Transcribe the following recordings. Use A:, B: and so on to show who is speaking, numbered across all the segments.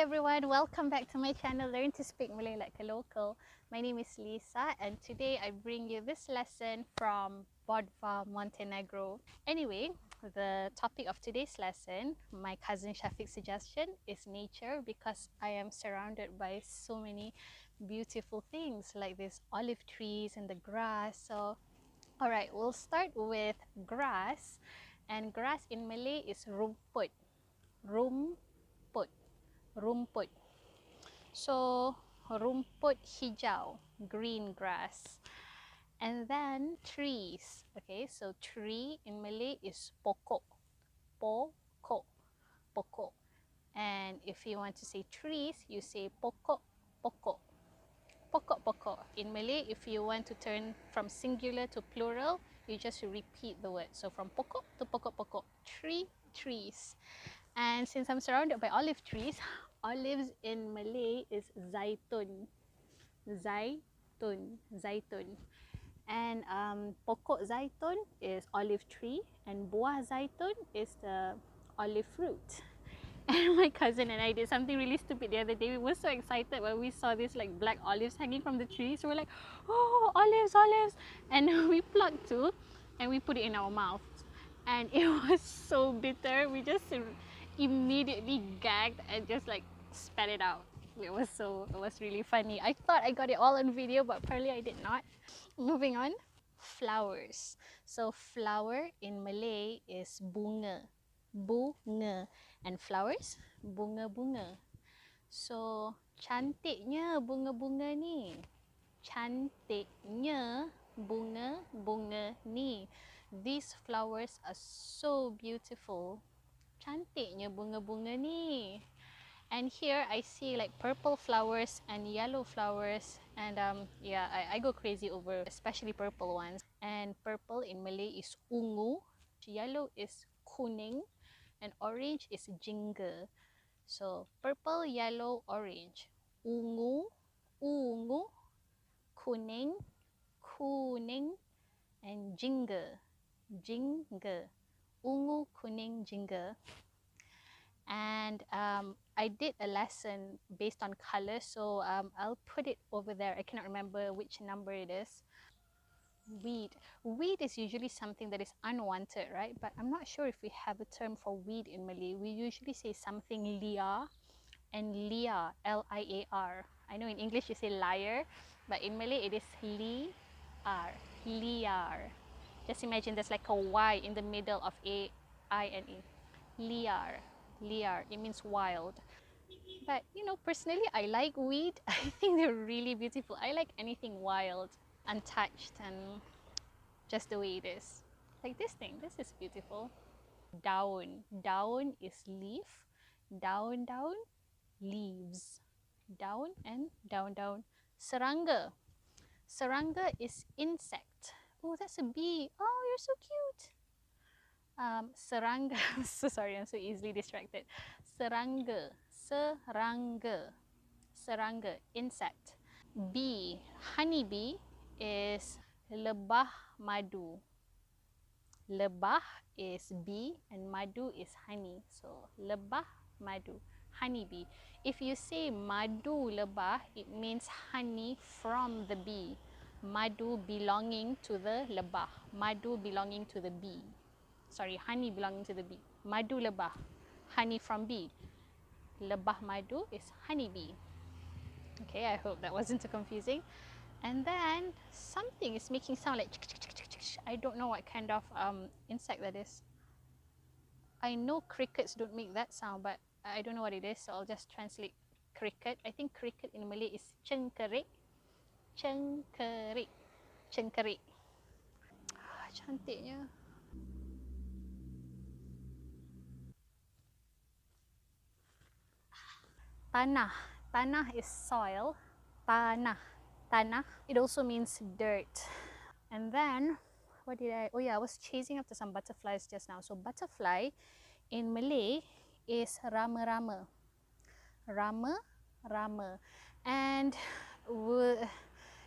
A: everyone, welcome back to my channel Learn to Speak Malay Like a Local. My name is Lisa and today I bring you this lesson from Bodva, Montenegro. Anyway, the topic of today's lesson, my cousin Shafiq's suggestion, is nature because I am surrounded by so many beautiful things like these olive trees and the grass. So, alright, we'll start with grass, and grass in Malay is rumput. Rumput. Rumput. So rumput hijau, green grass. And then trees. Okay, so tree in Malay is pokok. Pokok. Pokok. And if you want to say trees, you say pokok, pokok. Pokok, pokok. In Malay, if you want to turn from singular to plural, you just repeat the word. So from pokok to pokok, pokok. Tree, trees. And since I'm surrounded by olive trees, olives in Malay is zaitun. Zaitun. Zaitun. And pokok zaitun is olive tree, and buah zaitun is the olive fruit. And my cousin and I did something really stupid the other day. We were so excited when we saw these like black olives hanging from the tree. So we're like, oh, olives, olives. And we plucked two and we put it in our mouth. And it was so bitter. We just immediately gagged and just like spat it out. It was really funny. I thought I got it all on video, but apparently I did not. Moving on, flowers. So flower in Malay is bunga. Bunga. And flowers, bunga-bunga. So cantiknya bunga-bunga ni. Cantiknya bunga-bunga ni. These flowers are so beautiful. Cantiknya bunga-bunga ni. And here I see like purple flowers and yellow flowers, and yeah, I go crazy over especially purple ones. And purple in Malay is ungu, yellow is kuning, and orange is jingga. So purple, yellow, orange. Ungu, ungu, kuning, kuning, and jingga. Jingga. Ungu, kuning, jingga. And I did a lesson based on color, so I'll put it over there. I cannot remember which number it is. Weed. Weed is usually something that is unwanted, right? But I'm not sure if we have a term for weed in Malay. We usually say something liar and liar, L-I-A-R. I know in English you say liar, but in Malay it is liar, liar. Just imagine there's like a Y in the middle of A, I, and E. Liar, liar. It means wild. But you know, personally, I like weed. I think they're really beautiful. I like anything wild, untouched, and just the way it is. Like this thing, this is beautiful. Daun. Daun is leaf. Daun, daun, leaves. Daun and down, down. Serangga. Serangga is insect. Oh, that's a bee. Oh, you're so cute. Serangga. I'm so sorry, I'm so easily distracted. Serangga. Serangga. Serangga, insect. Bee, honeybee is lebah madu. Lebah is bee and madu is honey. So lebah madu, honeybee. If you say madu lebah, it means honey from the bee. Madu belonging to the lebah. Madu belonging to the bee. Sorry, honey belonging to the bee. Madu lebah, honey from bee. Lebah madu is honeybee. Okay, I hope that wasn't too confusing. And then something is making sound like I don't know what kind of insect that is. I know crickets don't make that sound, but I don't know what it is, so I'll just translate cricket. I think cricket in Malay is cengkerik. Cengkerik. Cengkerik. Cantiknya. Tanah. Tanah is soil. Tanah. Tanah. It also means dirt. And then, what did I... Oh yeah, I was chasing after some butterflies just now. So butterfly in Malay is rama-rama. Rama-rama. And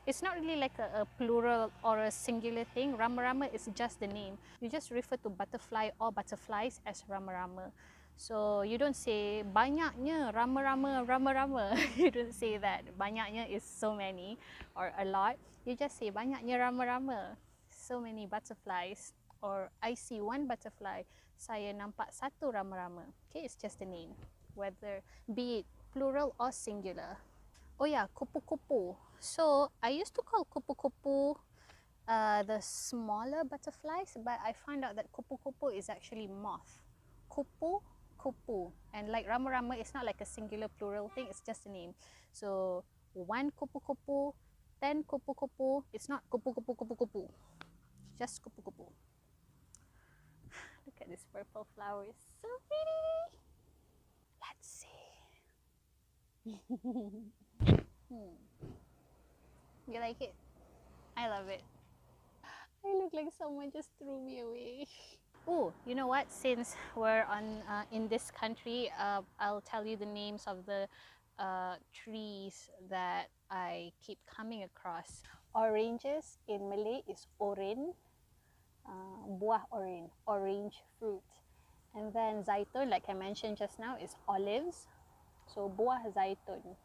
A: it's not really like a plural or a singular thing. Rama-rama is just the name. You just refer to butterfly or butterflies as rama-rama. So you don't say banyaknya, rama-rama, rama-rama. You don't say that. Banyaknya is so many or a lot. You just say banyaknya rama-rama. So many butterflies. Or I see one butterfly. Saya nampak satu rama-rama. Okay, it's just a name. Whether be it plural or singular. Oh yeah, kupu-kupu. So I used to call kupu-kupu the smaller butterflies, but I find out that kupu-kupu is actually moth. Kupu, kupu. And like rama-rama, it's not like a singular plural thing, it's just a name. So one kupu-kupu, 10 kupu-kupu, it's not kupu-kupu-kupu-kupu. Just kupu-kupu. Look at this purple flower, it's so pretty. Let's see. You like it? I love it. I look like someone just threw me away. Oh, you know what? Since we're in this country, I'll tell you the names of the trees that I keep coming across. Oranges in Malay is oren, buah oren, orange fruit. And then zaitun, like I mentioned just now, is olives. So buah zaitun,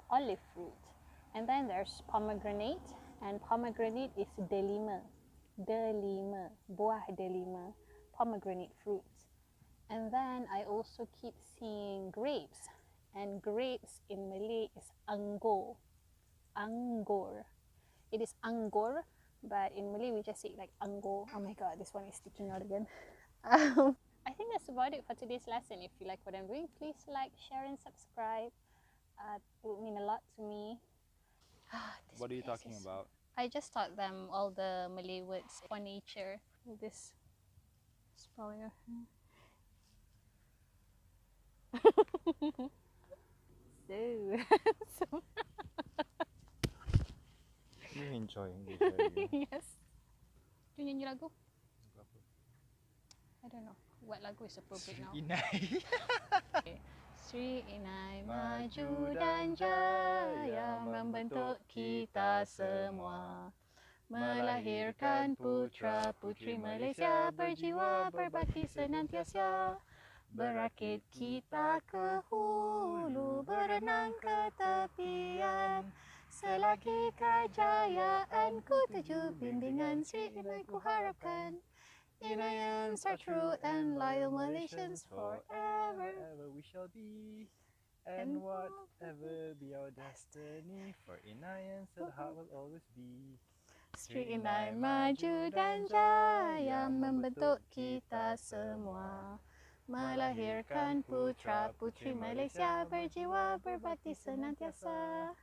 A: olive fruit. And then there's pomegranate, and pomegranate is delima. Delima, buah delima, pomegranate fruit. And then I also keep seeing grapes, and grapes in Malay is anggur. Anggur. It is anggur, but in Malay we just say it like anggur. Oh my god, this one is sticking out again. I think that's about it for today's lesson. If you like what I'm doing, please like, share and subscribe. It would mean a lot to me.
B: What are you talking about?
A: I just taught them all the Malay words for nature. This is probably so
B: You're enjoying this, are you?
A: yes. Do you nyanyi lagu? I don't know. What lagu is appropriate now?
B: Inai.
A: Okay. Sri Inai maju dan jaya membentuk kita semua, melahirkan putra putri Malaysia berjiwa berbakti senantiasa, berakit kita ke hulu, berenang ke tepian, selagi kejayaan ku tuju bimbingan Sri Inai ku harapkan. Inayans are true and loyal Malaysians forever.
B: Forever we shall be, and whatever be our destiny, for Inayans the heart will always be.
A: Sri Inai maju dan jaya membentuk kita semua, melahirkan putra putri Malaysia berjiwa berbakti senantiasa.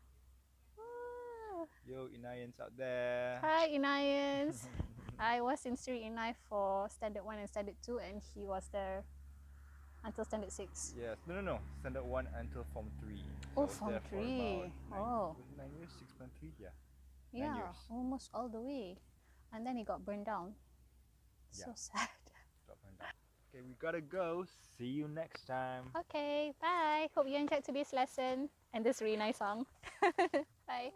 B: Yo, Inayans out there.
A: Hi Inayans. I was in Sri Inai for standard 1 and standard 2, and he was there until standard 6.
B: Yes, no. Standard 1 until Form 3.
A: Oh,
B: I was
A: Form
B: there for
A: 3.
B: about 9 years, 6.3, yeah. 9
A: Yeah,
B: years.
A: almost all the way. And then he got burned down. So
B: Yeah.
A: sad.
B: Stop and down. Okay, we gotta go. See you next time.
A: Okay, bye. Hope you enjoyed today's lesson and this really nice song. Bye.